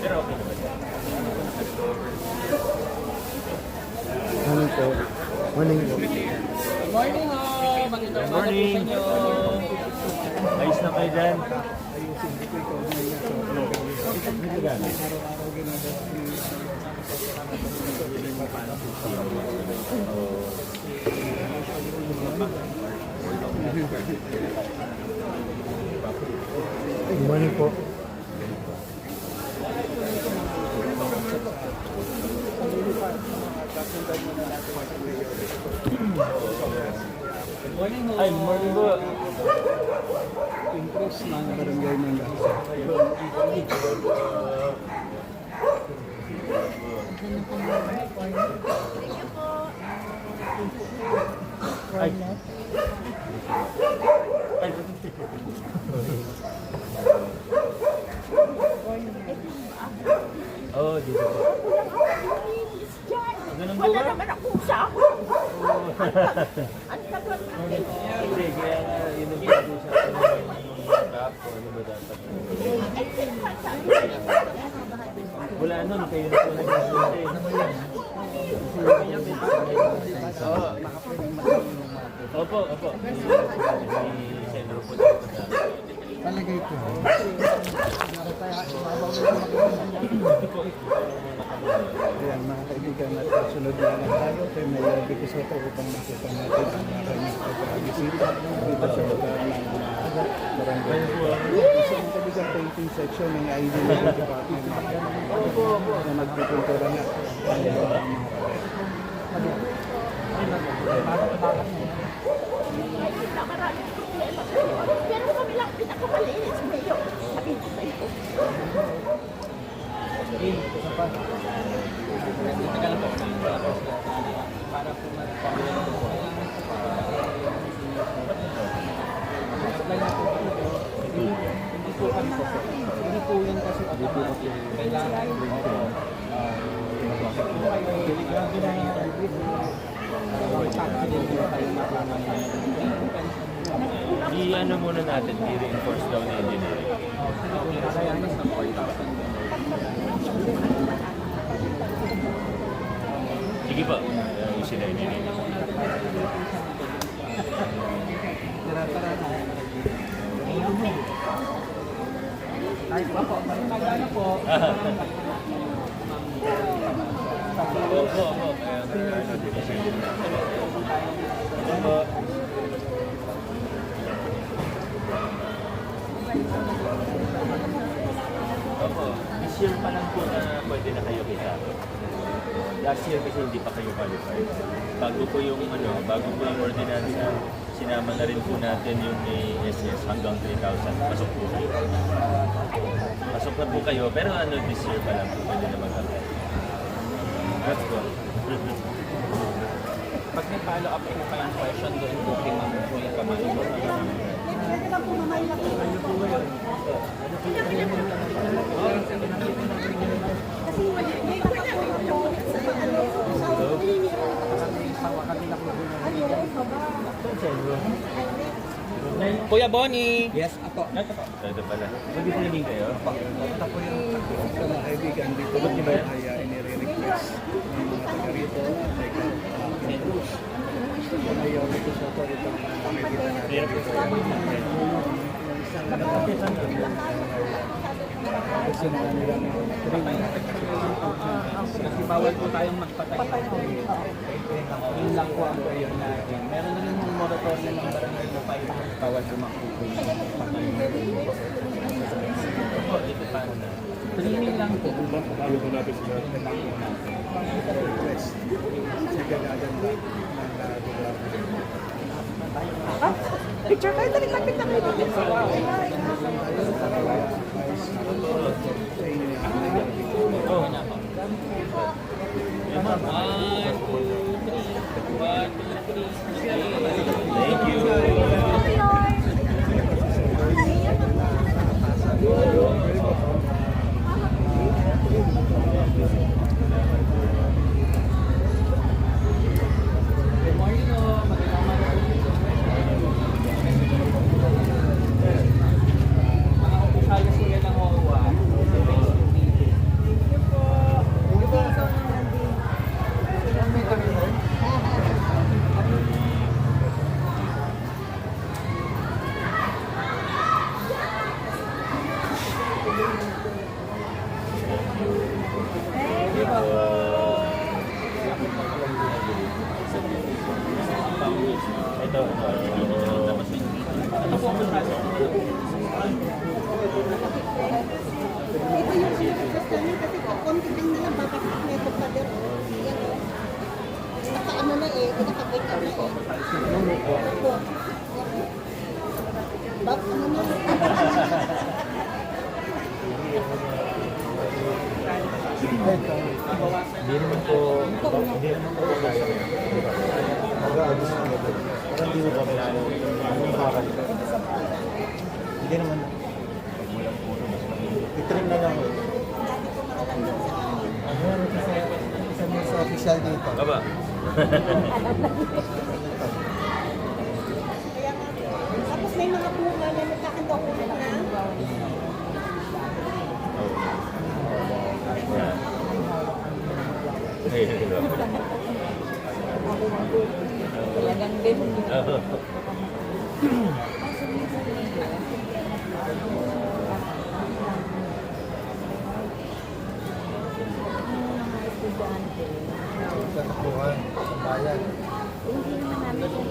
Pero okay naman. Morning po. Morning po. Good morning ho! Magandang umaga po sa Morning. inyo. Ayos na kayo dyan. Good morning po. Good morning ho! Ay, morning po. Interest ng barangay ng Ay. Ay. Oh, dito po. Ganun po Wala ba? naman akong sahod. Ang tagal na. Hindi, kaya nga yun ang pag-usap ko naman ni Kap o ano ba dapat. Wala nun, kayo na po nag-asante. Opo, opo. Si Senro po dito na. palagay ko. Ayan mga kaibigan, at sunod na lang tayo kay Mayor Vicky Soto upang makita natin ang kanyang pagkakabisita dito sa lugar ng barangay. Isa ang kaibigan painting section ng ID Legal Department na nagpipintura na ang mga Maraming problema. Pero kami lang pinakamalinis ngayon. Sabi ko sa iyo. Tagal po para po mag-pamilya po. Supply na po hindi po kami po. Hindi po yan kasi automatic. Kailangan grabe na yung I-ano muna natin, i-reinforce daw na engineering. Sige po, ayusin na engineering. Ay, po, magkano po? Opo, opo. Kaya ano, division. Opo. Opo. This year pa lang po na pwede na kayo kita. Last year kasi hindi pa kayo qualified. Bago po yung ordinansa, sinama na rin po natin yung SS hanggang 3,000. Pasok po kayo. Pasok na po kayo, pero ano this year pa lang po pwede na mag-apply. That's good. Pag may follow-up po kayong question doon po kay Ma'am Kuya Kamay. Kuya Bonnie! Yes, ako. Ito pala. Mag-training kayo? ito po yung mga kaibigan dito ay inire-request ng mga taga rito like Cruz. Mayor Vicky Soto ito ang kaibigan natin dito. Kasi na nilang Kasi bawal po tayong magpatay. Yun lang po ang prayer natin. Meron na rin yung moratorium ng barangay na bawal po makukul. Ito paano na? Training lang po. bago po natin sila request sa gagaganda ng lugar. Picture kayo, talikapit na kayo. Oh. Thank you. Good morning po. Magandang umaga po. Mga opisyalis ko yan ng OWA. Ang tignan na lang, babakit na ito pader. Yan o. Naka-ano na eh, naka-break na eh. Opo. Bak, ano na? Hindi naman po kaya. Parang di mo ba makakalimutan? Hindi naman. Itrim na lang. Ano sa mga sa official dito? Baba. Tapos may mga bunga na nagkakandaunan na. Talagang din. Sa takbuhan, sa bayan. Hindi naman namin kung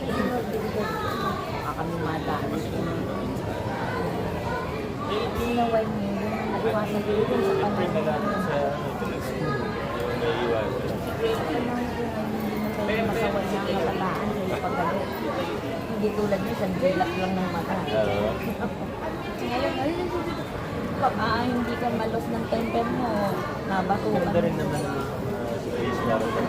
kami madaan. Inaway niyo yung nagwasan dito sa panahon. Masaway na ang kabataan yung paggalit. Hindi tulad niyo, sandilat lang ng mata. Ngayon, hindi ka malos ng temper mo. Nabatukan. Maganda rin naman ang space para sa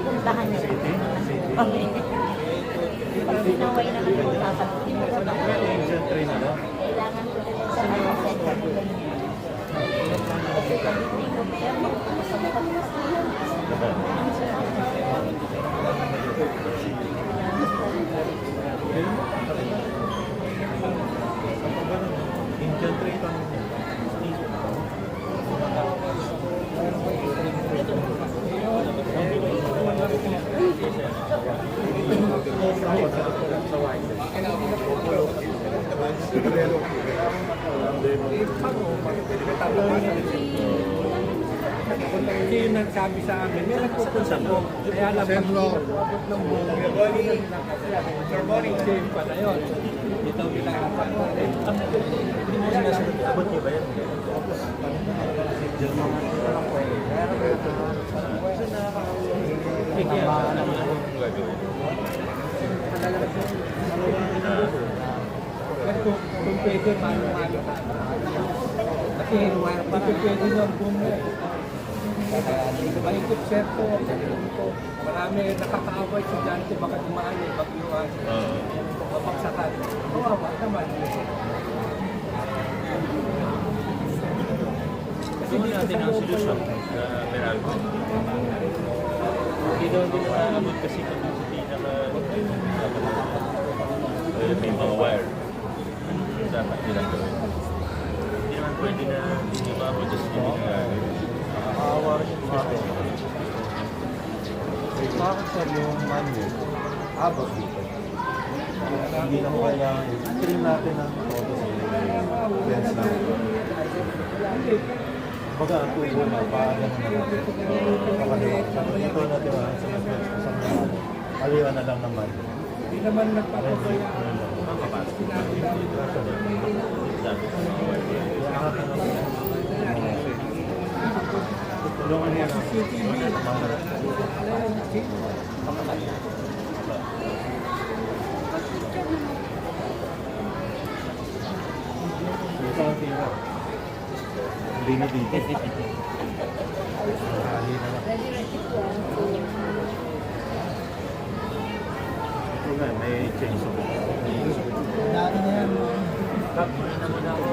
Puntahan niyo. Pag sinaway na ako, sasagutin mo ba? Kailangan ko din sa set sa bulan niya. Kasi pag hindi ko meron, sa mukha ko Kasi yung nagsabi sa amin, may nagpupunta po. Kaya lang pag-abot ng buong Sir Boring, same pala yun. Dito pinakapan ko. abot niyo ba yan? Kung pwede, paano-paano ka. Kasi pwede nyo kung mahigit sir po, marami nakakaaway sa dyan kung baka dumaan yung bagyuan. Mapagsakan. Kawawa naman. Hindi natin ang solusyon sa Meralco. Hindi daw din nakaabot kasi kung sa may mga wire. Dapat nilang gawin. Hindi naman pwede na hindi maabot kasi hindi nagagawin. Nakakaawa rin yung mga bakit sir yung manual? Abot dito. Hindi na ko kailangan i-trim natin ang photos lens lang. Baga ang tubo na paano na lang. Pakaliwa. Ito na diba sa mag-lens ko sa mga kaliwa na lang naman. Hindi naman nagpapagay. Tulungan niya na. Hindi na dito. Ito nga, may chainsaw. Dati na yan. Kap, muna na muna ako.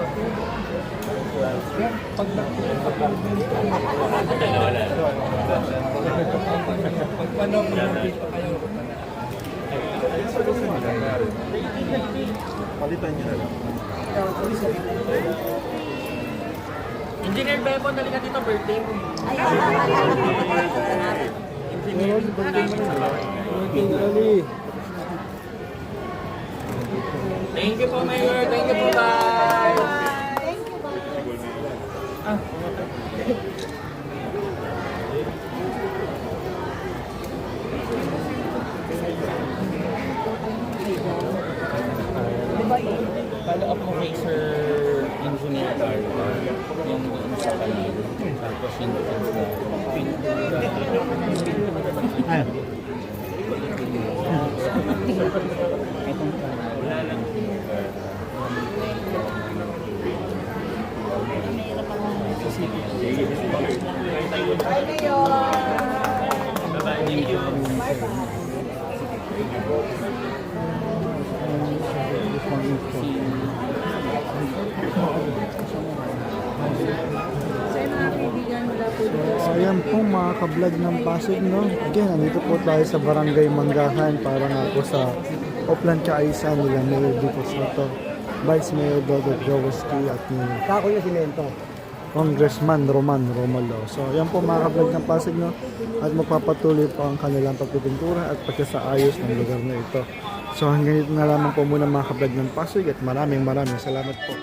Pagpanog mo dito kayo. Palitan niyo na lang. Engineer Bebo, dali ka dito, birthday mo. Ay, Thank you po, Mayor. Thank you po, guys. Thank you, kay Sir Engineer Carlo, yung sa kanil, tapos yung sa pintura. Ayun. Wala lang. Mahirap ako. Sige. Bye, Mayor! Bye-bye. Thank you. So, yung mga kaibigan mula po dito. So ayan po mga ka-vlog ng Pasig, no? Again, nandito po tayo sa Barangay Manggahan para nga po sa Oplan Kaayusan nila Mayor Vico Soto, Vice Mayor Dodot Jaworski at ni Congressman Roman Romulo. So ayan po mga ka-vlog ng Pasig, no? At magpapatuloy po ang kanilang pagpipintura at pagkasaayos ng lugar na ito. So hanggang dito na lamang po muna mga ka-vlog ng Pasig at maraming salamat po.